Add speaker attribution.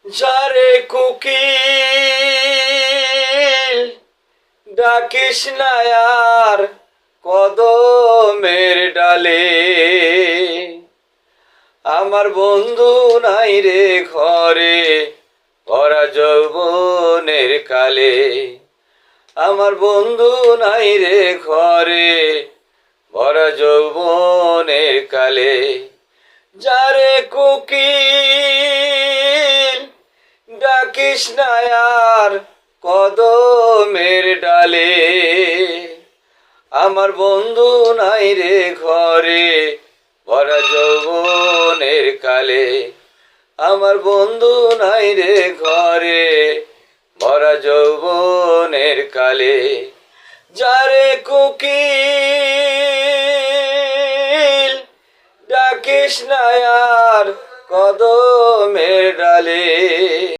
Speaker 1: যারে কোকিল ডাকিস না আর কদমের ডালে, আমার বন্ধু নাই রে ঘরে ভরা যৌবনের কালে। আমার বন্ধু নাই রে ঘরে ভরা যৌবনের কালে। যারে কোকিল ডাকিস না আর কদমের ডালে, আমার বন্ধু নাই রে ঘরে ভরা যৌবনের কালে। আমার বন্ধু নাই রে ঘরে ভরা যৌবনের কালে। যারে কোকিল ডাকিস না আর কদমের ডালে।